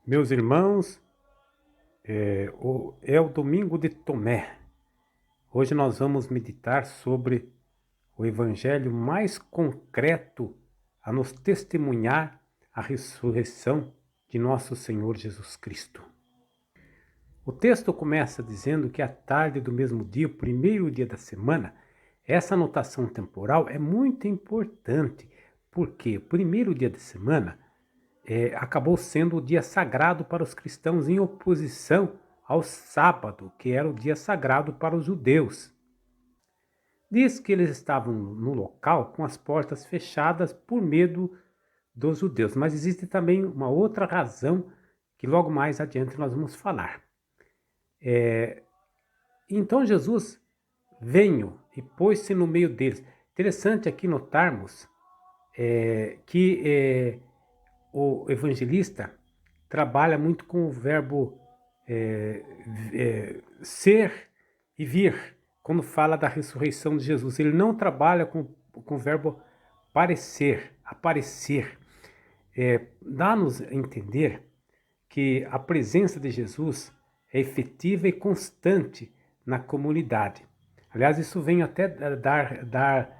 Meus irmãos, é o domingo de Tomé. Hoje nós vamos meditar sobre o evangelho mais concreto a nos testemunhar a ressurreição de nosso Senhor Jesus Cristo. O texto começa dizendo que à tarde do mesmo dia, o primeiro dia da semana, essa anotação temporal é muito importante, porque o primeiro dia da semana acabou sendo o dia sagrado para os cristãos em oposição ao sábado, que era o dia sagrado para os judeus. Diz que eles estavam no local com as portas fechadas por medo dos judeus, mas existe também uma outra razão que logo mais adiante nós vamos falar. Então Jesus veio e pôs-se no meio deles. Interessante aqui notarmos que o evangelista trabalha muito com o verbo ser e vir, quando fala da ressurreição de Jesus. Ele não trabalha com o verbo parecer, aparecer. Dá-nos a entender que a presença de Jesus é efetiva e constante na comunidade. Aliás, isso vem até dar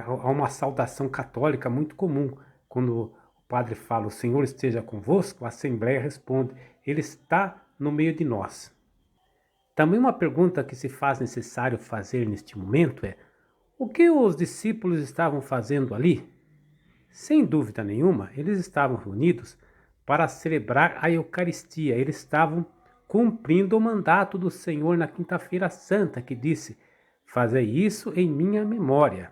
a uma saudação católica muito comum. Quando o padre fala, o Senhor esteja convosco, a Assembleia responde, Ele está no meio de nós. Também uma pergunta que se faz necessário fazer neste momento é: o que os discípulos estavam fazendo ali? Sem dúvida nenhuma, eles estavam reunidos para celebrar a Eucaristia. Eles estavam cumprindo o mandato do Senhor na Quinta-feira Santa, que disse: fazei isso em minha memória.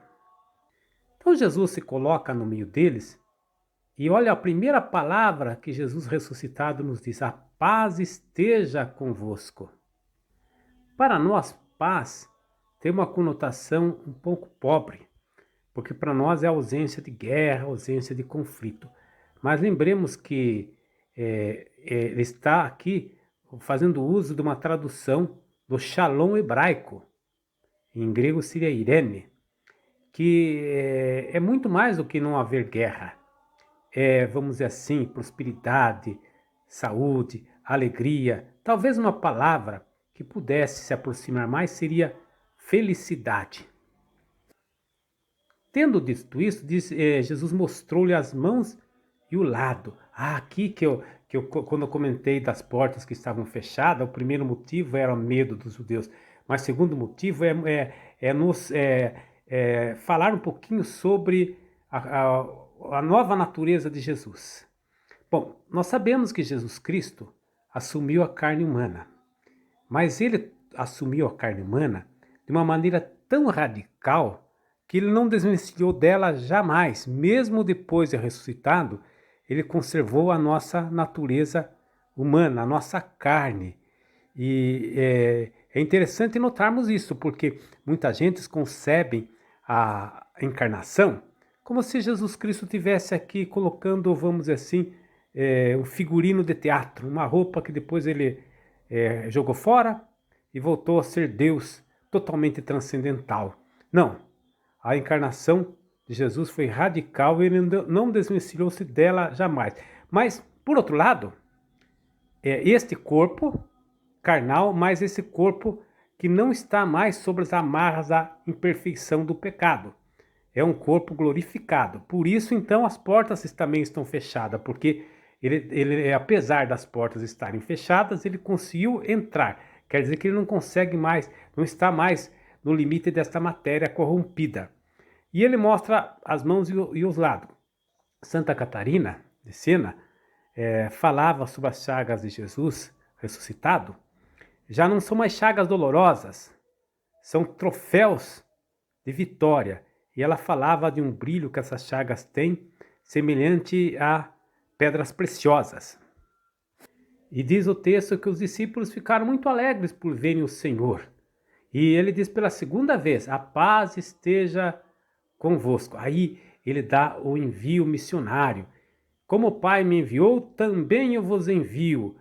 Então Jesus se coloca no meio deles e olha a primeira palavra que Jesus ressuscitado nos diz: a paz esteja convosco. Para nós, paz tem uma conotação um pouco pobre, porque para nós é ausência de guerra, ausência de conflito. Mas lembremos que ele está aqui fazendo uso de uma tradução do Shalom hebraico, em grego seria Irene, que é muito mais do que não haver guerra. Vamos dizer assim, prosperidade, saúde, alegria. Talvez uma palavra que pudesse se aproximar mais seria felicidade. Tendo dito isso, Jesus mostrou-lhe as mãos e o lado. Aqui quando eu comentei das portas que estavam fechadas, o primeiro motivo era o medo dos judeus, mas o segundo motivo é falar um pouquinho sobre a nova natureza de Jesus. Bom, nós sabemos que Jesus Cristo assumiu a carne humana, mas ele assumiu a carne humana de uma maneira tão radical que ele não desvencilhou dela jamais. Mesmo depois de ressuscitado, ele conservou a nossa natureza humana, a nossa carne. E é interessante notarmos isso, porque muita gente concebe a encarnação como se Jesus Cristo tivesse aqui colocando, vamos dizer assim, um figurino de teatro, uma roupa que depois ele jogou fora e voltou a ser Deus totalmente transcendental. Não, a encarnação de Jesus foi radical e ele não desvencilhou-se dela jamais. Mas, por outro lado, este corpo carnal, mas esse corpo que não está mais sobre as amarras da imperfeição do pecado. É um corpo glorificado. Por isso, então, as portas também estão fechadas, porque ele, apesar das portas estarem fechadas, ele conseguiu entrar. Quer dizer que ele não consegue mais, não está mais no limite desta matéria corrompida. E ele mostra as mãos e os lados. Santa Catarina de Sena falava sobre as chagas de Jesus ressuscitado. Já não são mais chagas dolorosas, são troféus de vitória. E ela falava de um brilho que essas chagas têm, semelhante a pedras preciosas. E diz o texto que os discípulos ficaram muito alegres por verem o Senhor. E ele diz pela segunda vez: a paz esteja convosco. Aí ele dá o envio missionário. Como o Pai me enviou, também eu vos envio.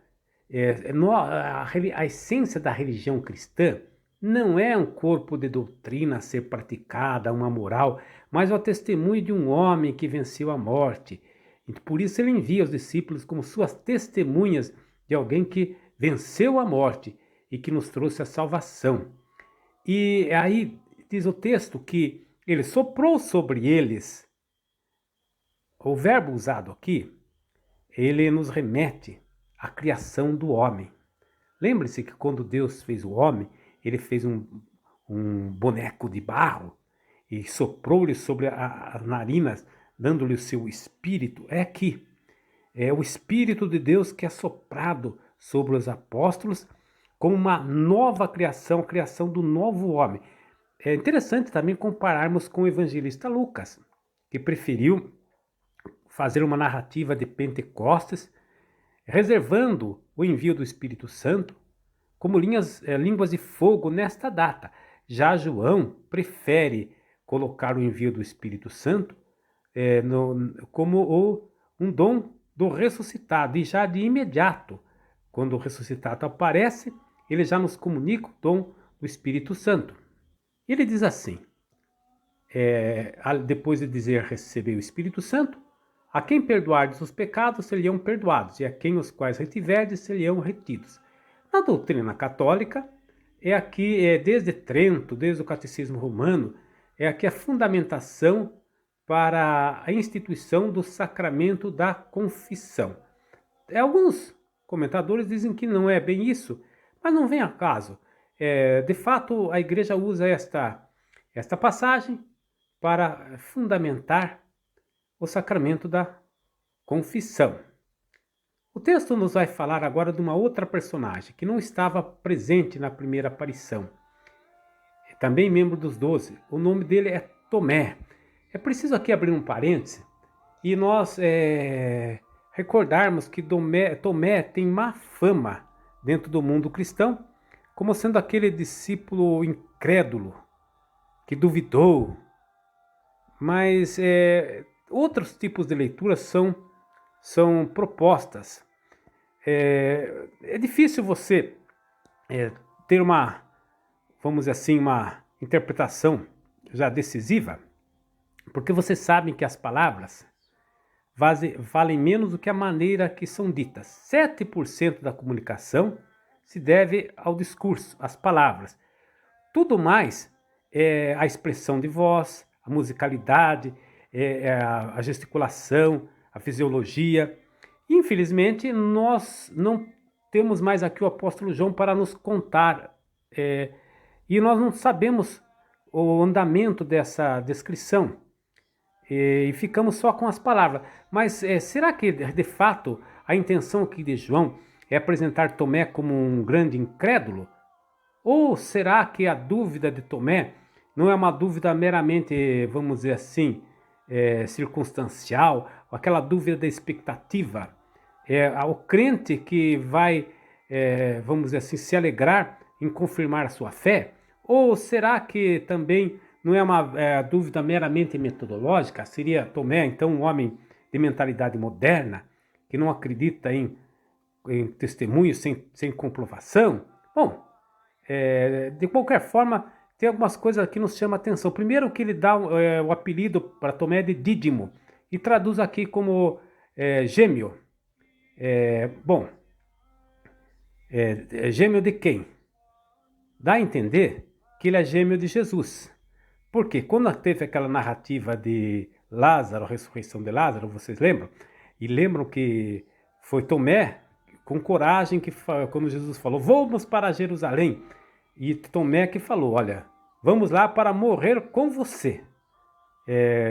A essência da religião cristã não é um corpo de doutrina a ser praticada, uma moral, mas o testemunho de um homem que venceu a morte. E por isso ele envia os discípulos como suas testemunhas de alguém que venceu a morte e que nos trouxe a salvação. E aí diz o texto que ele soprou sobre eles. O verbo usado aqui, ele nos remete à criação do homem. Lembre-se que quando Deus fez o homem, ele fez um boneco de barro e soprou-lhe sobre as narinas, dando-lhe o seu espírito. É aqui, é o Espírito de Deus que é soprado sobre os apóstolos como uma nova criação, a criação do novo homem. É interessante também compararmos com o evangelista Lucas, que preferiu fazer uma narrativa de Pentecostes, reservando o envio do Espírito Santo como línguas de fogo nesta data. Já João prefere colocar o envio do Espírito Santo como um dom do ressuscitado, e já de imediato, quando o ressuscitado aparece, ele já nos comunica o dom do Espírito Santo. Ele diz assim, depois de dizer receber o Espírito Santo, a quem perdoardes os pecados, seriam perdoados, e a quem os quais retiverdes, seriam retidos. Na doutrina católica, desde Trento, desde o Catecismo Romano, é aqui a fundamentação para a instituição do sacramento da confissão. Alguns comentadores dizem que não é bem isso, mas não vem a caso. De fato, a Igreja usa esta passagem para fundamentar o sacramento da confissão. O texto nos vai falar agora de uma outra personagem que não estava presente na primeira aparição. É também membro dos 12. O nome dele é Tomé. É preciso aqui abrir um parêntese e nós recordarmos que Tomé tem má fama dentro do mundo cristão, como sendo aquele discípulo incrédulo, que duvidou. Mas outros tipos de leituras são propostas. É difícil você ter vamos dizer assim, uma interpretação já decisiva, porque vocês sabem que as palavras valem menos do que a maneira que são ditas. 7% da comunicação se deve ao discurso, às palavras. Tudo mais é a expressão de voz, a musicalidade, a gesticulação, a fisiologia. Infelizmente, nós não temos mais aqui o apóstolo João para nos contar, e nós não sabemos o andamento dessa descrição, e ficamos só com as palavras. Mas será que, de fato, a intenção aqui de João é apresentar Tomé como um grande incrédulo? Ou será que a dúvida de Tomé não é uma dúvida meramente, vamos dizer assim, circunstancial, ou aquela dúvida da expectativa? O crente que vai, vamos dizer assim, se alegrar em confirmar a sua fé? Ou será que também não é uma dúvida meramente metodológica? Seria Tomé, então, um homem de mentalidade moderna, que não acredita em testemunhos sem comprovação? Bom, de qualquer forma, tem algumas coisas que nos chamam a atenção. Primeiro, que ele dá o apelido para Tomé de Dídimo, e traduz aqui como gêmeo. Gêmeo de quem? Dá a entender que ele é gêmeo de Jesus. Porque quando teve aquela narrativa de Lázaro, a ressurreição de Lázaro, vocês lembram? E lembram que foi Tomé, com coragem, quando Jesus falou, vamos para Jerusalém. E Tomé que falou, olha, vamos lá para morrer com você.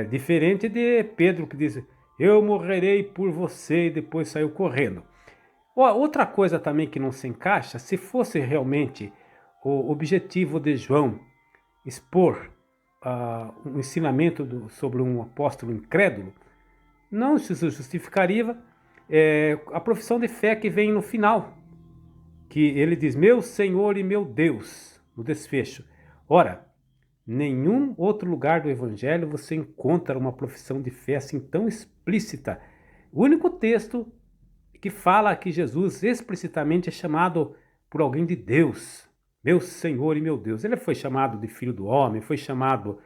Diferente de Pedro, que diz, eu morrerei por você, e depois saiu correndo. Outra coisa também que não se encaixa, se fosse realmente o objetivo de João expor um ensinamento sobre um apóstolo incrédulo, não se justificaria a profissão de fé que vem no final, que ele diz, meu Senhor e meu Deus, no desfecho. Ora, nenhum outro lugar do Evangelho você encontra uma profissão de fé assim tão explícita. O único texto que fala que Jesus explicitamente é chamado por alguém de Deus, meu Senhor e meu Deus. Ele foi chamado de Filho do Homem, foi chamado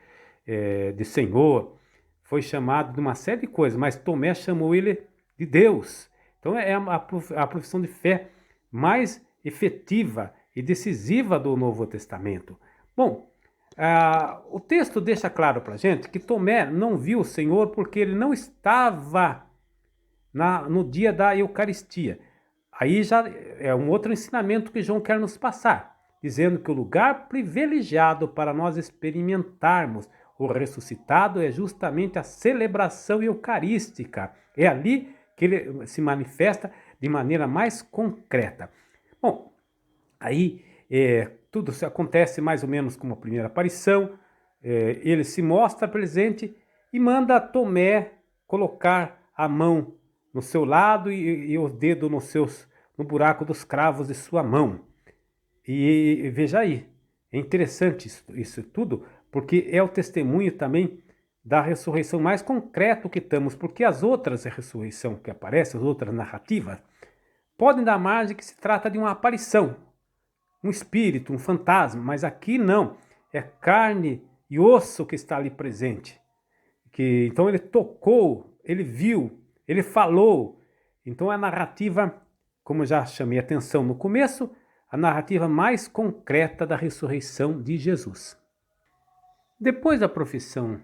de Senhor, foi chamado de uma série de coisas, mas Tomé chamou ele de Deus. Então é a profissão de fé mais efetiva e decisiva do Novo Testamento. Bom, o texto deixa claro para a gente que Tomé não viu o Senhor porque ele não estava no dia da Eucaristia. Aí já é um outro ensinamento que João quer nos passar, dizendo que o lugar privilegiado para nós experimentarmos o ressuscitado é justamente a celebração eucarística. É ali que ele se manifesta de maneira mais concreta. Bom, aí tudo acontece mais ou menos como a primeira aparição. Ele se mostra presente e manda Tomé colocar a mão no seu lado e o dedo no buraco dos cravos de sua mão. E veja aí, é interessante isso tudo, porque é o testemunho também da ressurreição mais concreto que estamos, porque as outras ressurreições que aparecem, as outras narrativas, podem dar margem que se trata de uma aparição, um espírito, um fantasma, mas aqui não, é carne e osso que está ali presente. Então ele tocou, ele viu, ele falou. Então a narrativa, como eu já chamei a atenção no começo, a narrativa mais concreta da ressurreição de Jesus. Depois da profissão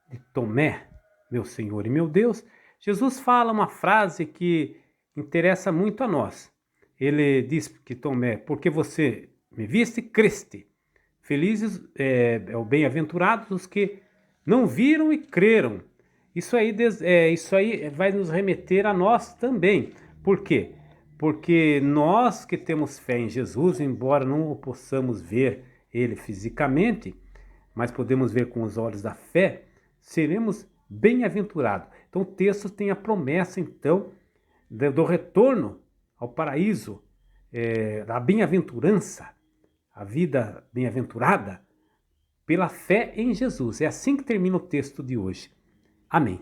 de Tomé, meu Senhor e meu Deus, Jesus fala uma frase que interessa muito a nós. Ele diz que Tomé, porque você me viste, creste. Felizes, bem-aventurados os que não viram e creram. Isso aí vai nos remeter a nós também. Por quê? Porque nós que temos fé em Jesus, embora não o possamos ver ele fisicamente, mas podemos ver com os olhos da fé, seremos bem-aventurados. Então o texto tem a promessa, então, do retorno ao paraíso, da bem-aventurança, a vida bem-aventurada, pela fé em Jesus. É assim que termina o texto de hoje. Amém.